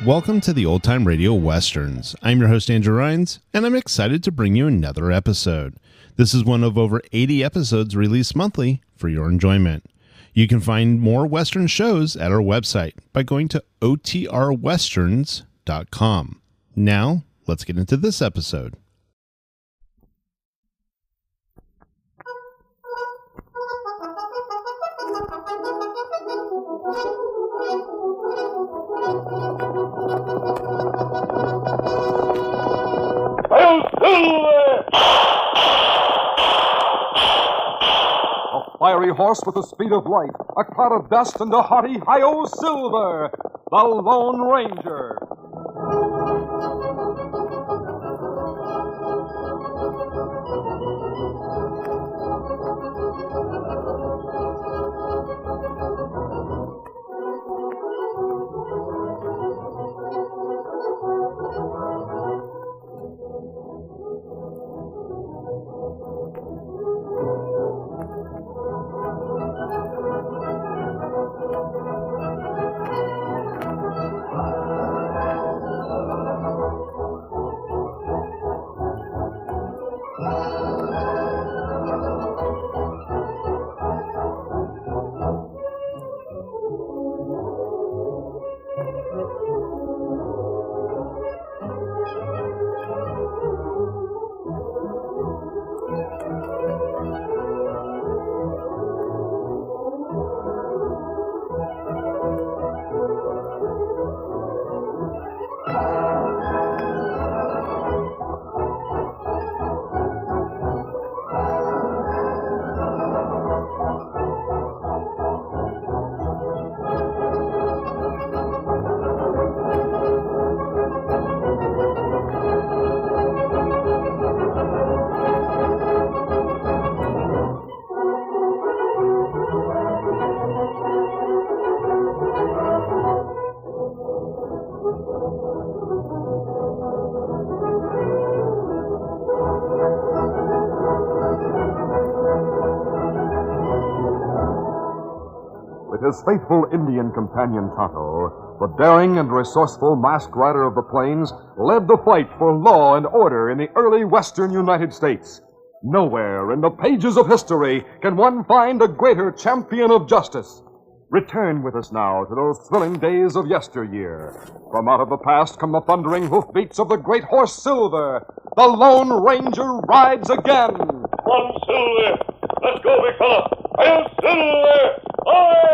Welcome to the Old Time Radio Westerns. I'm your host, Andrew Rhynes, and I'm excited to bring you another episode. This is one of over 80 episodes released monthly for your enjoyment. You can find more Western shows at our website by going to OTRwesterns.com. Now, let's get into this episode. A fiery horse with the speed of light, a cloud of dust, and a hearty hi-yo Silver, the Lone Ranger. His faithful Indian companion Tonto, the daring and resourceful masked rider of the plains, led the fight for law and order in the early western United States. Nowhere in the pages of history can one find a greater champion of justice. Return with us now to those thrilling days of yesteryear. From out of the past come the thundering hoofbeats of the great horse Silver. The Lone Ranger rides again. Come on, Silver. Let's go, big fella. Hail, Silver! Aye!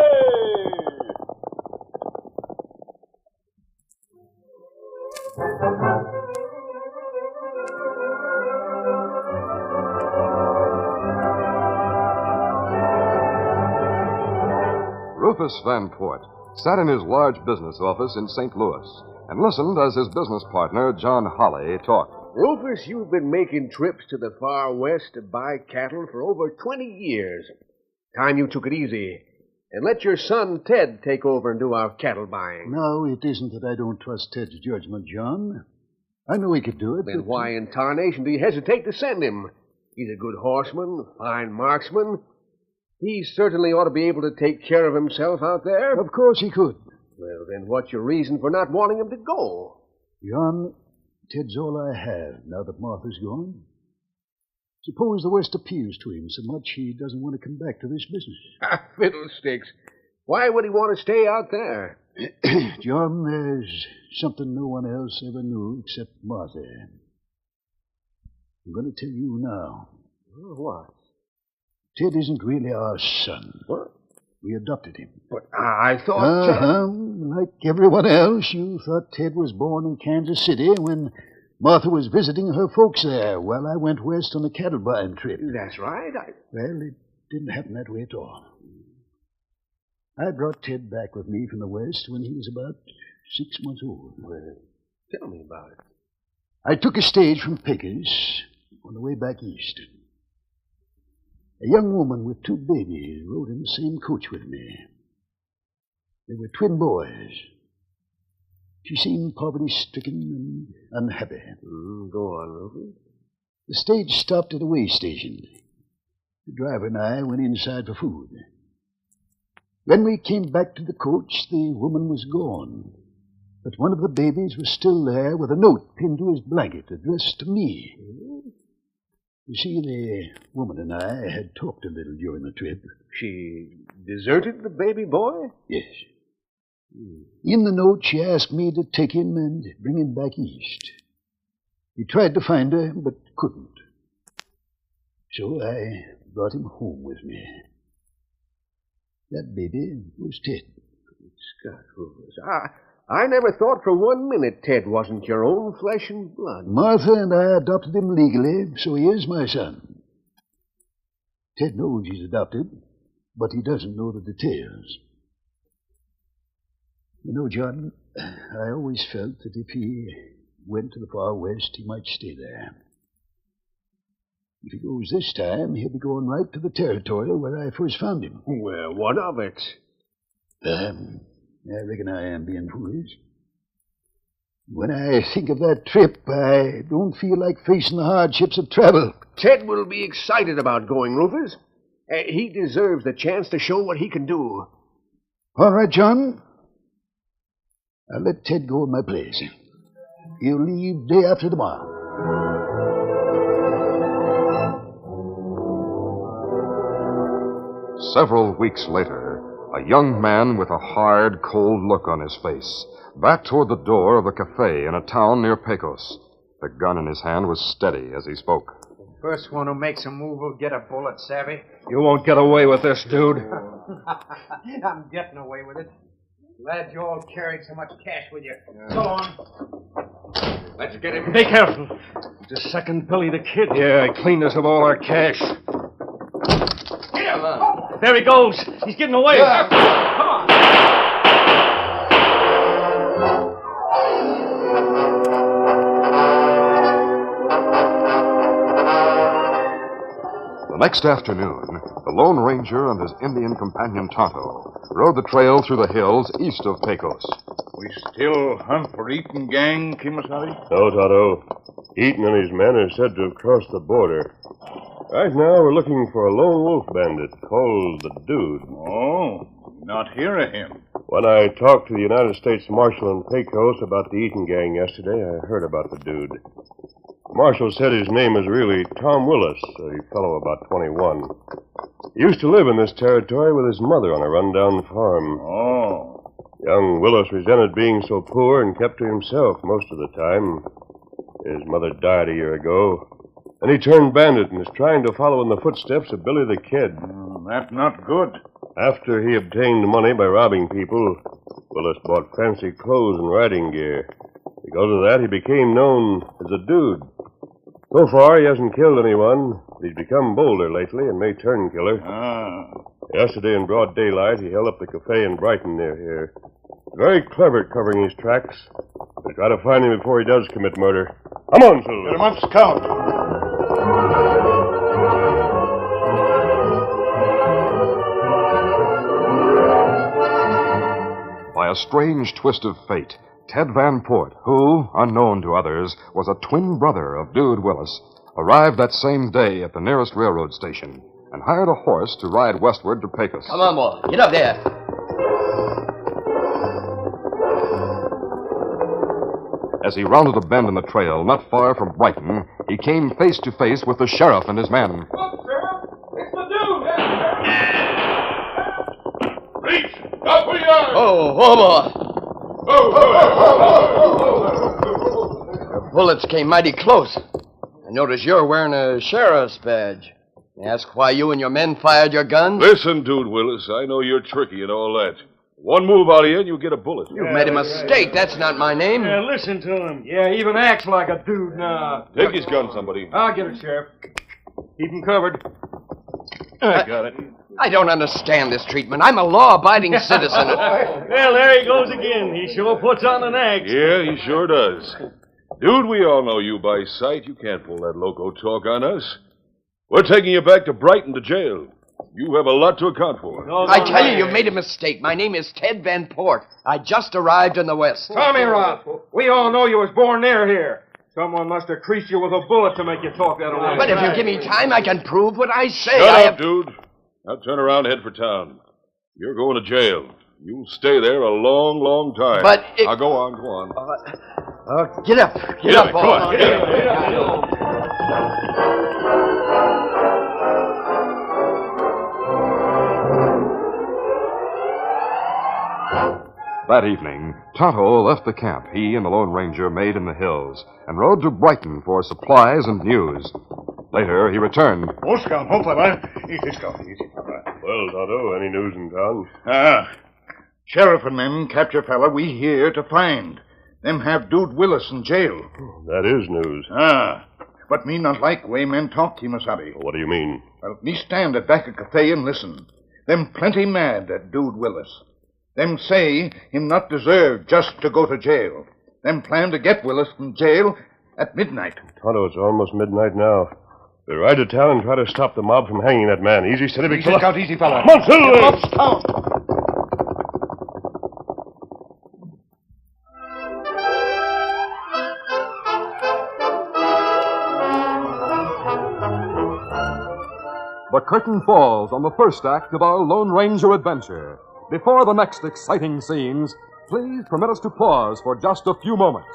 Rufus Van Port sat in his large business office in St. Louis and listened as his business partner, John Holly, talked. Rufus, you've been making trips to the far west to buy cattle for over 20 years. Time you took it easy and let your son Ted take over and do our cattle buying. No, it isn't that I don't trust Ted's judgment, John. I know he could do it. Then why in tarnation do you hesitate to send him? He's a good horseman, a fine marksman. He certainly ought to be able to take care of himself out there. Of course he could. Well, then what's your reason for not wanting him to go? John, Ted's all I have now that Martha's gone. Suppose the West appeals to him so much he doesn't want to come back to this business. Fiddlesticks. Why would he want to stay out there? John, there's something no one else ever knew except Martha. I'm going to tell you now. What? Ted isn't really our son. What? We adopted him. But I thought... Like everyone else, you thought Ted was born in Kansas City when Martha was visiting her folks there while I went west on a cattle buying trip. That's right. Well, it didn't happen that way at all. I brought Ted back with me from the west when he was about 6 months old. Well, tell me about it. I took a stage from Pecos on the way back east. A young woman with 2 babies rode in the same coach with me. They were twin boys. She seemed poverty-stricken and unhappy. Go on, Rufus. The stage stopped at a way station. The driver and I went inside for food. When we came back to the coach, the woman was gone. But one of the babies was still there with a note pinned to his blanket addressed to me. You see, the woman and I had talked a little during the trip. She deserted the baby boy? Yes. In the note, she asked me to take him and bring him back east. He tried to find her, but couldn't. So I brought him home with me. That baby was Ted. Scott, Rufus, I never thought for 1 minute Ted wasn't your own flesh and blood. Martha and I adopted him legally, so he is my son. Ted knows he's adopted, but he doesn't know the details. You know, John, I always felt that if he went to the far west, he might stay there. If he goes this time, he'll be going right to the territory where I first found him. Well, what of it? I reckon I am being foolish. When I think of that trip, I don't feel like facing the hardships of travel. Ted will be excited about going, Rufus. He deserves the chance to show what he can do. All right, John. I'll let Ted go in my place. He'll leave day after tomorrow. Several weeks later, a young man with a hard, cold look on his face backed toward the door of a cafe in a town near Pecos. The gun in his hand was steady as he spoke. First one who makes a move will get a bullet, savvy? You won't get away with this, dude. I'm getting away with it. Glad you all carried so much cash with you. So long. Let's get him. Be careful. It's the second Billy the Kid. Yeah, I cleaned us of all our cash. Come on. There he goes. He's getting away. Come on. The next afternoon, the Lone Ranger and his Indian companion Tonto rode the trail through the hills east of Pecos. We still hunt for Eaton gang, Kimasabi? No, Tonto. Eaton and his men are said to have crossed the border. Right now, we're looking for a lone wolf bandit called the Dude. Oh, not hear of him. When I talked to the United States Marshal in Pecos about the Eaton gang yesterday, I heard about the Dude. The Marshal said his name is really Tom Willis, a fellow about 21. He used to live in this territory with his mother on a rundown farm. Oh. Young Willis resented being so poor and kept to himself most of the time. His mother died a year ago. And he turned bandit and is trying to follow in the footsteps of Billy the Kid. That's not good. After he obtained money by robbing people, Willis bought fancy clothes and riding gear. Because of that, he became known as a Dude. So far, he hasn't killed anyone. He's become bolder lately and may turn killer. Yesterday, in broad daylight, he held up the cafe in Brighton near here. Very clever at covering his tracks. We'll try to find him before he does commit murder. Come on, Silver. Get him up, Scout. By a strange twist of fate, Ted Van Port, who, unknown to others, was a twin brother of Dude Willis, arrived that same day at the nearest railroad station and hired a horse to ride westward to Pecos. Come on, boy. Get up there. As he rounded a bend in the trail not far from Brighton, he came face to face with the sheriff and his men. Look, Sheriff! It's the Dude! Reach! Up we are! Oh, boy. The bullets came mighty close. I notice you're wearing a sheriff's badge. May I ask why you and your men fired your guns? Listen, Dude Willis, I know you're tricky and all that. One move out of you and you'll get a bullet. You've made a mistake. That's not my name. Yeah, listen to him. Yeah, he even acts like a dude now. Take his gun, somebody. I'll get it, Sheriff. Keep him covered. I got it. I don't understand this treatment. I'm a law-abiding citizen. Well, there he goes again. He sure puts on an act. Yeah, he sure does. Dude, we all know you by sight. You can't pull that loco talk on us. We're taking you back to Brighton to jail. You have a lot to account for. I tell you, you've made a mistake. My name is Ted Van Port. I just arrived in the West. Tommy Roth, we all know you was born near here. Someone must have creased you with a bullet to make you talk that way. But if you give me time, I can prove what I say. Shut up, dude. Now turn around and head for town. You're going to jail. You'll stay there a long, long time. But if... Now go on, go on. Get up. Get up, come on, get up. That evening, Tonto left the camp he and the Lone Ranger made in the hills and rode to Brighton for supplies and news. Later, he returned. Oh, Scout, home, fella. Easy, Scout, easy, fella. Well, Tonto, any news in town? Sheriff and men capture fella we here to find. Them have Dude Willis in jail. That is news. But me not like way men talk, Kimasabi. What do you mean? Well, me stand at back of cafe and listen. Them plenty mad at Dude Willis. Them say him not deserve just to go to jail. Them plan to get Willis from jail at midnight. Tonto, it's almost midnight now. We'll ride to town and try to stop the mob from hanging that man. Easy, steady, big fella. Scout, easy, fella. Come on, Silver! Up, Scout! The curtain falls on the first act of our Lone Ranger adventure. Before the next exciting scenes, please permit us to pause for just a few moments.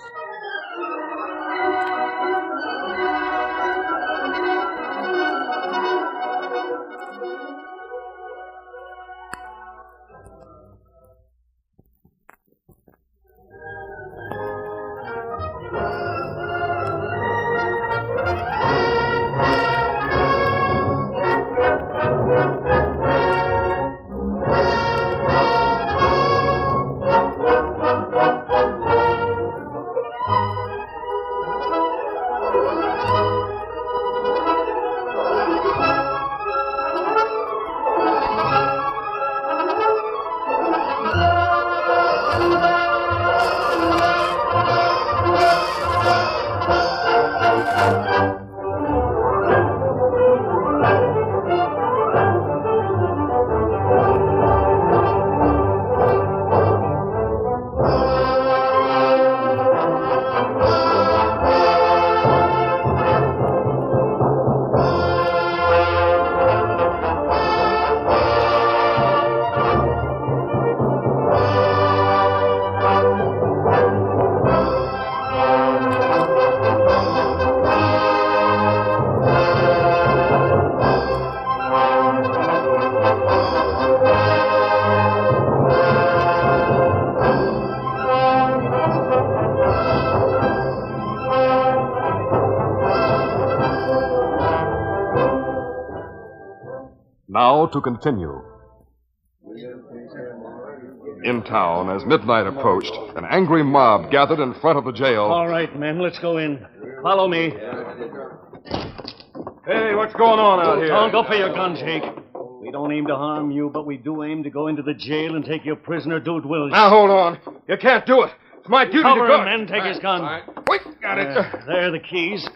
Now to continue. In town, as midnight approached, an angry mob gathered in front of the jail. All right, men, let's go in. Follow me. Hey, what's going on out here? Don't go for your gun, Jake. We don't aim to harm you, but we do aim to go into the jail and take your prisoner, Dude Willis. Now, hold on. You can't do it. It's my duty Cover to him, men. Take his gun. Wait, got it. There are the keys.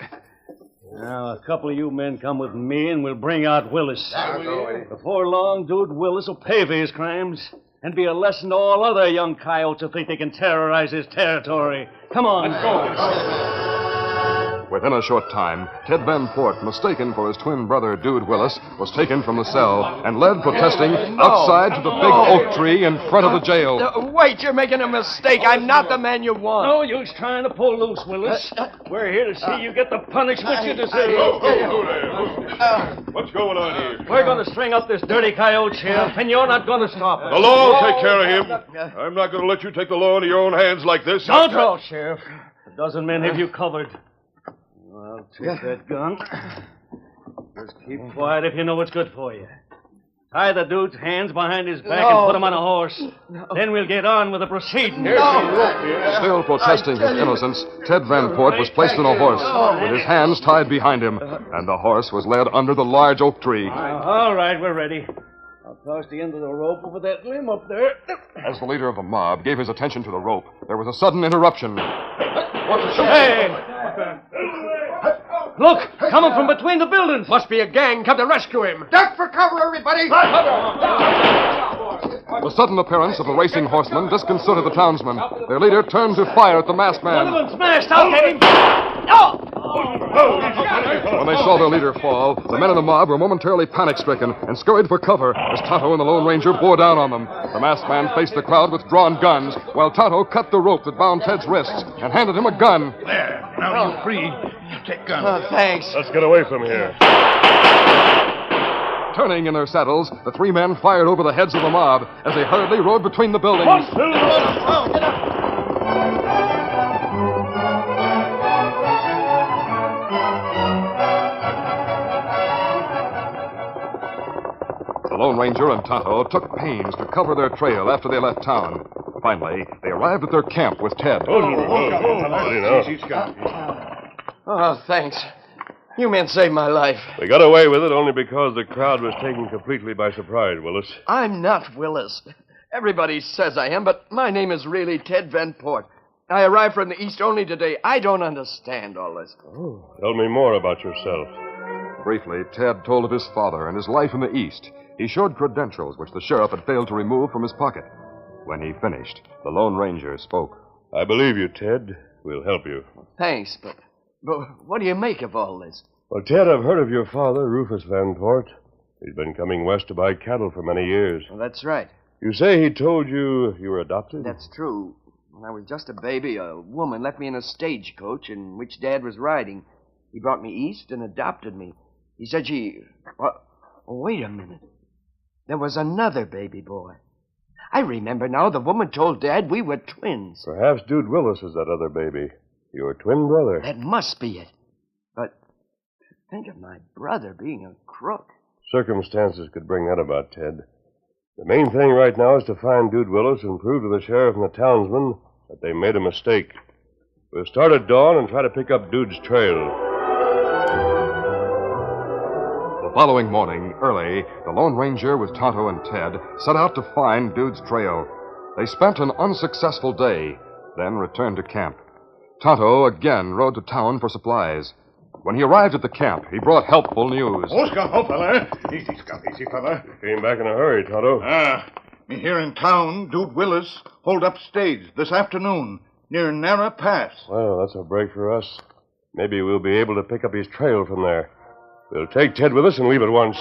Now, a couple of you men come with me, and we'll bring out Willis. Before long, Dude Willis will pay for his crimes and be a lesson to all other young coyotes who think they can terrorize his territory. Come on. Let's go. Within a short time, Ted Van Port, mistaken for his twin brother, Dude Willis, was taken from the cell and led protesting outside to the big oak tree in front of the jail. Wait, you're making a mistake. I'm not the man you want. No use trying to pull loose, Willis. We're here to see you get the punishment you deserve. What's going on here? We're going to string up this dirty coyote, Sheriff, and you're not going to stop us. The law will take care of him. I'm not going to let you take the law into your own hands like this. Don't draw, Sheriff. A dozen men have you covered. I'll take that gun. Just keep quiet if you know what's good for you. Tie the dude's hands behind his back and put him on a horse. Then we'll get on with the proceedings. Still protesting his innocence, Ted Van Port was placed on a horse with his hands tied behind him, and the horse was led under the large oak tree. All right, we're ready. I'll toss the end of the rope over that limb up there. As the leader of the mob gave his attention to the rope, there was a sudden interruption. Hey! Look, coming from between the buildings. Must be a gang come to rescue him. Duck for cover, everybody! The sudden appearance of the racing horsemen disconcerted the townsmen. Their leader turned to fire at the masked One man. of them smashed. I'll get him. No! When they saw their leader fall, the men in the mob were momentarily panic-stricken and scurried for cover as Tonto and the Lone Ranger bore down on them. The masked man faced the crowd with drawn guns, while Tonto cut the rope that bound Ted's wrists and handed him a gun. There, now you're free. Take gun. Thanks. Let's get away from here. Turning in their saddles, the three men fired over the heads of the mob as they hurriedly rode between the buildings. The Lone Ranger and Tonto took pains to cover their trail after they left town. Finally, they arrived at their camp with Ted. Oh, thanks. You men saved my life. We got away with it only because the crowd was taken completely by surprise, Willis. I'm not Willis. Everybody says I am, but my name is really Ted Van Port. I arrived from the East only today. I don't understand all this. Tell me more about yourself. Briefly, Ted told of his father and his life in the East. He showed credentials which the sheriff had failed to remove from his pocket. When he finished, the Lone Ranger spoke. I believe you, Ted. We'll help you. Thanks, but what do you make of all this? Well, Ted, I've heard of your father, Rufus Van Port. He's been coming west to buy cattle for many years. Well, that's right. You say he told you you were adopted? That's true. When I was just a baby, a woman left me in a stagecoach in which Dad was riding. He brought me east and adopted me. He said wait a minute. There was another baby boy. I remember now the woman told Dad we were twins. Perhaps Dude Willis is that other baby. Your twin brother. That must be it. But think of my brother being a crook. Circumstances could bring that about, Ted. The main thing right now is to find Dude Willis and prove to the sheriff and the townsmen that they made a mistake. We'll start at dawn and try to pick up Dude's trail. The following morning, early, the Lone Ranger with Tonto and Ted set out to find Dude's trail. They spent an unsuccessful day, then returned to camp. Tonto again rode to town for supplies. When he arrived at the camp, he brought helpful news. Fella. Easy, Scott, easy, fella. Came back in a hurry, Tonto. Me here in town, Dude Willis, hold up stage this afternoon near Narra Pass. Well, that's a break for us. Maybe we'll be able to pick up his trail from there. We'll take Ted with us and leave at once.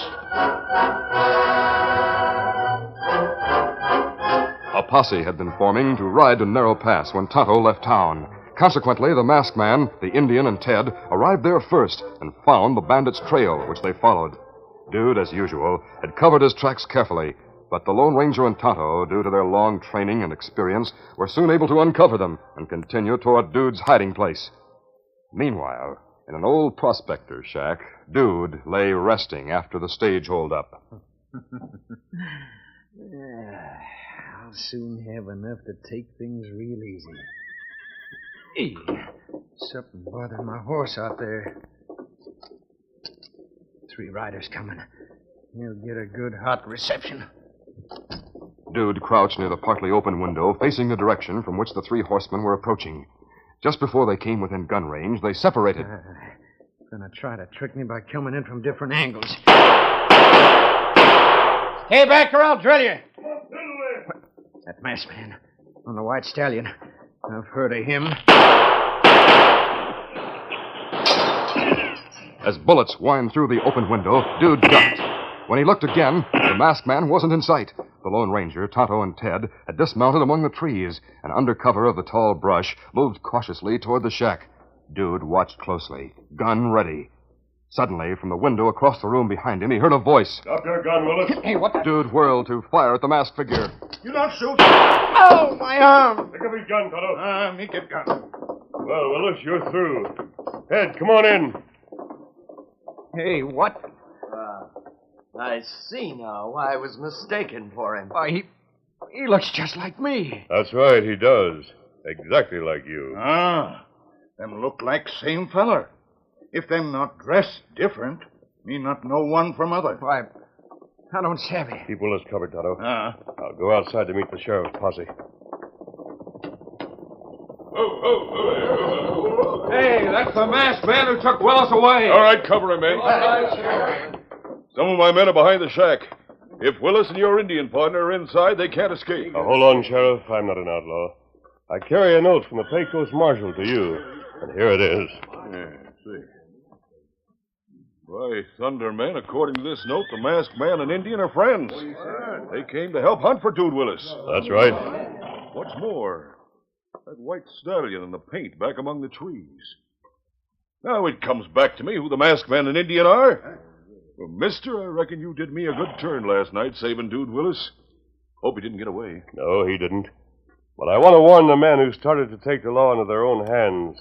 A posse had been forming to ride to Narrow Pass when Tonto left town. Consequently, the masked man, the Indian, and Ted arrived there first and found the bandits' trail, which they followed. Dude, as usual, had covered his tracks carefully, but the Lone Ranger and Tonto, due to their long training and experience, were soon able to uncover them and continue toward Dude's hiding place. Meanwhile, in an old prospector's shack, Dude lay resting after the stage holdup. I'll soon have enough to take things real easy. Hey, something bothering my horse out there. 3 riders coming. He'll get a good hot reception. Dude crouched near the partly open window, facing the direction from which the 3 horsemen were approaching. Just before they came within gun range, they separated. Gonna try to trick me by coming in from different angles. Stay back or I'll drill you. That masked man on the white stallion. I've heard of him. As bullets whined through the open window, Dude ducked. When he looked again, the masked man wasn't in sight. The Lone Ranger, Tonto, and Ted had dismounted among the trees and, under cover of the tall brush, moved cautiously toward the shack. Dude watched closely, gun ready. Suddenly, from the window across the room behind him, he heard a voice. Stop your gun, Willis. Hey, what the... Dude whirled to fire at the masked figure. You not shoot. Oh, my arm. Pick up his gun, Tonto. Me get gun. Well, Willis, you're through. Ted, come on in. Hey, what? I see now why I was mistaken for him. Why, he looks just like me. That's right, he does. Exactly like you. Them look like same feller. If them not dressed different, me not know one from other. Why, I don't savvy. Keep Willis covered, Tonto. I'll go outside to meet the sheriff's posse. Hey, that's the masked man who took Willis away. All right, cover him, men. Some of my men are behind the shack. If Willis and your Indian partner are inside, they can't escape. Now, hold on, Sheriff. I'm not an outlaw. I carry a note from the Pecos Marshal to you, and here it is. Yeah, see. Why, thunder, men, according to this note, the masked man and Indian are friends. They came to help hunt for Dude Willis. That's right. What's more, that white stallion in the paint back among the trees. Now it comes back to me who the masked man and Indian are. Well, mister, I reckon you did me a good turn last night saving Dude Willis. Hope he didn't get away. No, he didn't. But I want to warn the men who started to take the law into their own hands.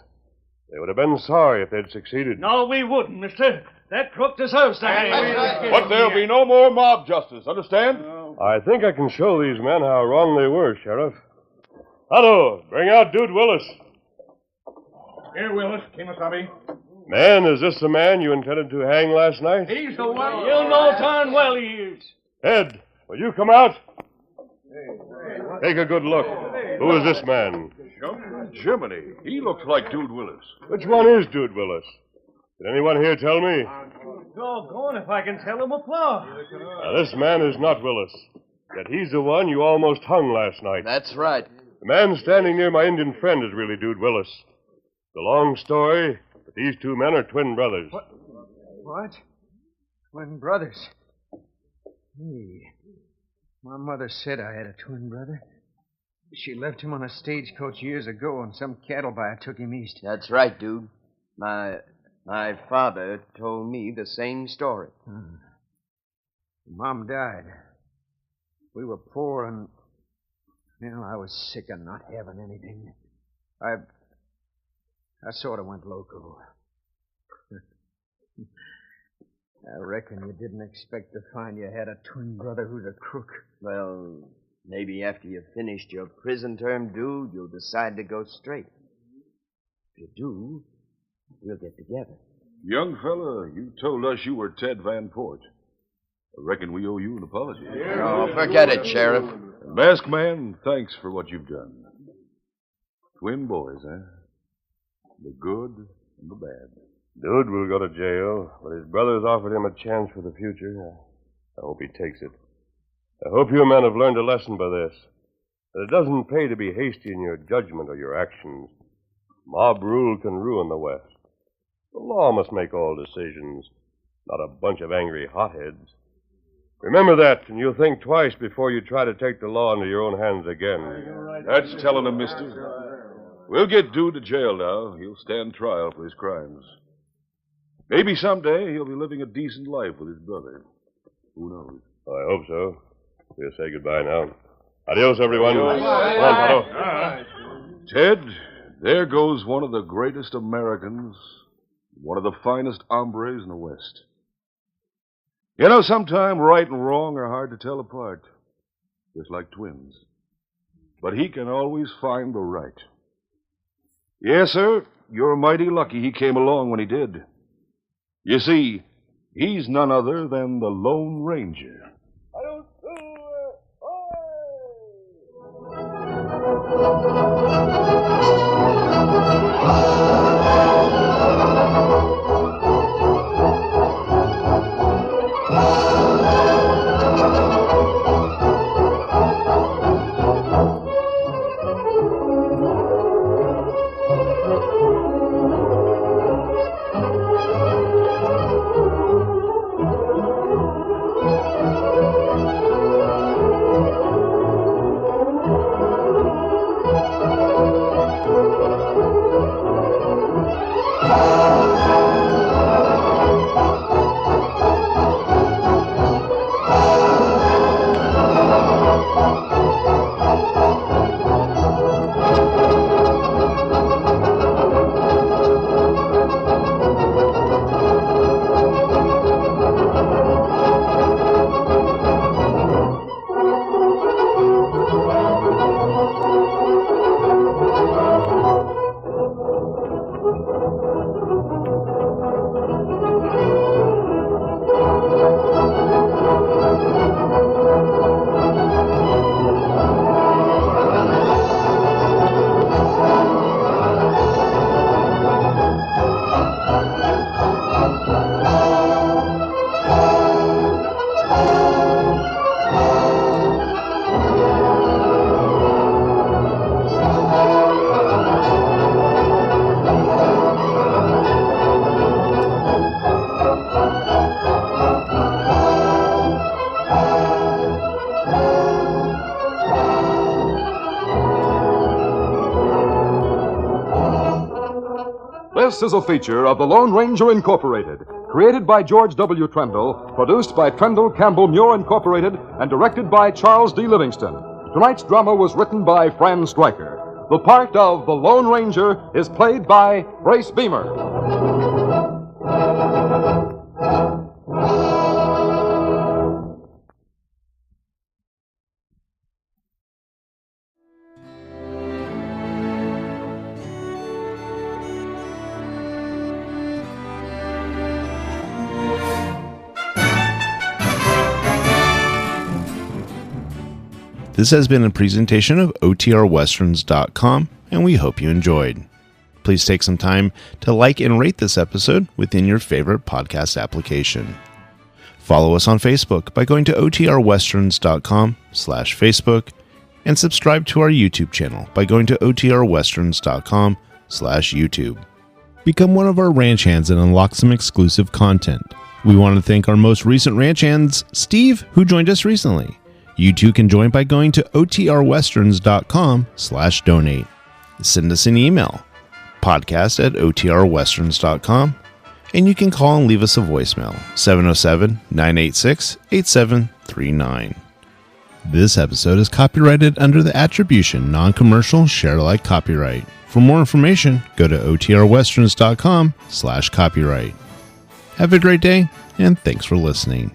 They would have been sorry if they'd succeeded. No, we wouldn't, mister. That crook deserves to hang. But there'll be no more mob justice, understand? I think I can show these men how wrong they were, Sheriff. Tonto, bring out Dude Willis. Here, Willis, Kimasabi. Man, is this the man you intended to hang last night? He's the one. You know darn well he is. Ed, will you come out? Take a good look. Who is this man? Jiminy, he looks like Dude Willis. Which one is Dude Willis? Did anyone here tell me? Doggone if I can tell him apart. Now, this man is not Willis. Yet he's the one you almost hung last night. That's right. The man standing near my Indian friend is really Dude Willis. It's a long story, but these two men are twin brothers. What? Twin brothers? Hey, my mother said I had a twin brother. She left him on a stagecoach years ago, and some cattle buyer took him east. That's right, dude. My father told me the same story. Mom died. We were poor, and I was sick of not having anything. I sort of went loco. I reckon you didn't expect to find you had a twin brother who's a crook. Well, maybe after you've finished your prison term, dude, you'll decide to go straight. If you do, we'll get together. Young fella, you told us you were Ted Van Port. I reckon we owe you an apology. Oh, forget it, Sheriff. Masked man, thanks for what you've done. Twin boys, eh? The good and the bad. Dude will go to jail, but his brothers offered him a chance for the future. I hope he takes it. I hope you men have learned a lesson by this. That it doesn't pay to be hasty in your judgment or your actions. Mob rule can ruin the West. The law must make all decisions, not a bunch of angry hotheads. Remember that, and you'll think twice before you try to take the law into your own hands again. That's telling him, mister. We'll get Dude to jail now. He'll stand trial for his crimes. Maybe someday he'll be living a decent life with his brother. Who knows? I hope so. We'll say goodbye now. Adios, everyone. Come on, Tonto. Ted, there goes one of the greatest Americans, one of the finest hombres in the West. You know, sometimes right and wrong are hard to tell apart, just like twins. But he can always find the right. Yes, sir, you're mighty lucky he came along when he did. You see, he's none other than the Lone Ranger. This is a feature of the Lone Ranger Incorporated, created by George W. Trendle, produced by Trendle Campbell Muir Incorporated, and directed by Charles D. Livingston. Tonight's drama was written by Fran Striker. The part of the Lone Ranger is played by Brace Beemer. This has been a presentation of OTRWesterns.com, and we hope you enjoyed. Please take some time to like and rate this episode within your favorite podcast application. Follow us on Facebook by going to OTRWesterns.com/Facebook, and subscribe to our YouTube channel by going to OTRWesterns.com/YouTube. Become one of our ranch hands and unlock some exclusive content. We want to thank our most recent ranch hands, Steve, who joined us recently. You too can join by going to OTRWesterns.com/donate. Send us an email, podcast@OTRWesterns.com, and you can call and leave us a voicemail, 707-986-8739. This episode is copyrighted under the attribution non-commercial share-alike copyright. For more information, go to OTRWesterns.com/copyright. Have a great day, and thanks for listening.